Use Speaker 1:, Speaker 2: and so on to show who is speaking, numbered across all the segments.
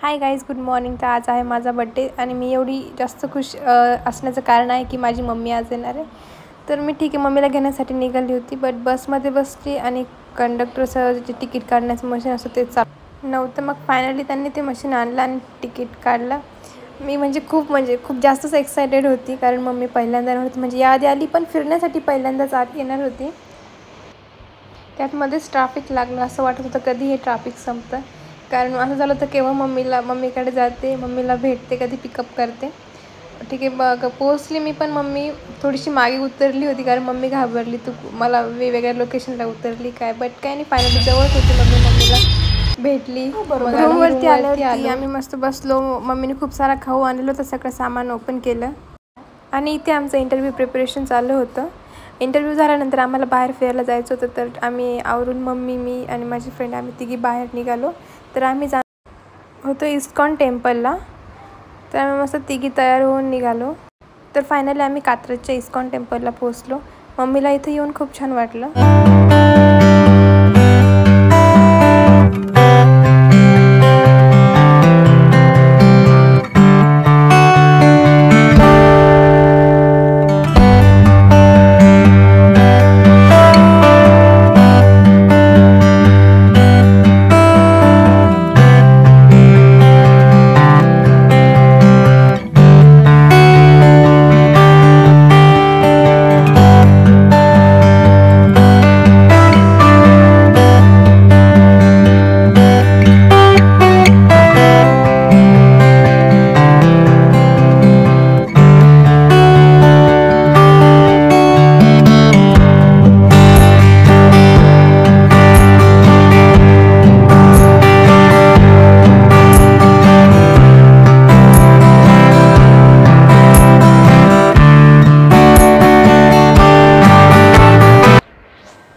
Speaker 1: Hi guys, good morning. तर आज आहे माझा बड्डे आणि मी एवढी जास्त खुश असण्याचं कारण आहे की माझी मम्मी आज येणार आहे. तर मी ठीक आहे मम्मीला घेण्यासाठी निघाली होती, बट बसमध्ये बसली आणि कंडक्टरचं जे तिकीट काढण्याचं मशीन असतं ते चालू नव्हतं. मग फायनली त्यांनी ते मशीन आणलं आणि तिकीट काढलं. मी खूप जास्तच एक्सायटेड होती, कारण मम्मी पहिल्यांदा येणार होती, म्हणजे याआधी आली पण फिरण्यासाठी पहिल्यांदाच आत येणार होती. त्यातमध्येच ट्रॅफिक लागलं. असं वाटत होतं कधी हे ट्रॅफिक संपतं, कारण असं झालं तर केव्हा मम्मीकडे जाते, मम्मीला भेटते, कधी पिकअप करते. ठीक आहे, बघ पोचली मी, पण मम्मी थोडीशी मागे उतरली होती कारण मम्मी घाबरली, तू मला वेगवेगळ्या लोकेशनला उतरली काय. बट काय नाही, फायनली जवळच होती, मम्मीला भेटली. रूमवरती आल्यावरती आम्ही मस्त बसलो. मम्मीने खूप सारा खाऊ आणलेलं होतं, सगळं सामान ओपन केलं आणि इथे आमचं इंटरव्ह्यू प्रिपरेशन चालू होतं. इंटरव्ह्यू झाल्यानंतर आम्हाला बाहेर फिरायला जायचं होतं, तर आम्ही आवरून मम्मी, मी आणि माझी फ्रेंड आम्ही तिघी बाहेर निघालो. तर आम्ही होतो इस्कॉन टेम्पलला. तर आम्ही मस्त तिघी तयार होऊन निघालो. तर फायनली आम्ही कात्रजच्या इस्कॉन टेम्पलला पोहोचलो. मम्मीला इथं येऊन खूप छान वाटलं.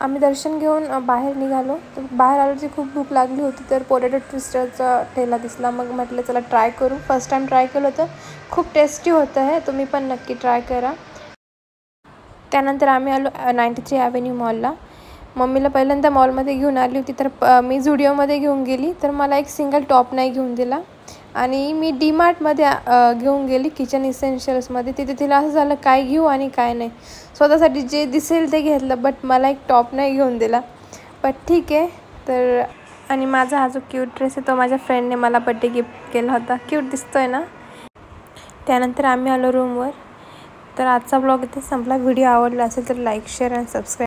Speaker 1: आम्ही दर्शन घेऊन बाहेर निघालो. तर बाहेर आल्यावरती खूप भूक लागली होती, तर पोटॅटो ट्विस्टरचा ठेला दिसला. मग म्हटलं चला ट्राय करू. फर्स्ट टाईम ट्राय केलं होतं, खूप टेस्टी होतं आहे, तुम्ही पण नक्की ट्राय करा. त्यानंतर आम्ही आलो 93 ॲव्हेन्यू मॉलला. मम्मीला पहिल्यांदा मॉलमध्ये घेऊन आली होती, तर मी झुडिओमध्ये घेऊन गेली, तर मला एक सिंगल टॉप नाही घेऊन दिला. आणि मी डीमार्टमध्ये घेऊन गेली किचन इसेन्शियल्समध्ये. तिथे तिला असं झालं काय घेऊ आणि काय नाही. स्वतःसाठी जे दिसेल ते घेतलं, बट मला एक टॉप नाही घेऊन दिला. बट ठीक आहे. तर आणि माझा हा जो क्यूट ड्रेस आहे तो माझ्या फ्रेंडने मला बड्डे गिफ्ट केला होता. क्यूट दिसतो आहे ना. त्यानंतर आम्ही आलो रूमवर. तर आजचा ब्लॉग इथे संपला. व्हिडिओ आवडला असेल तर लाईक, शेअर आणि सबस्क्राईब.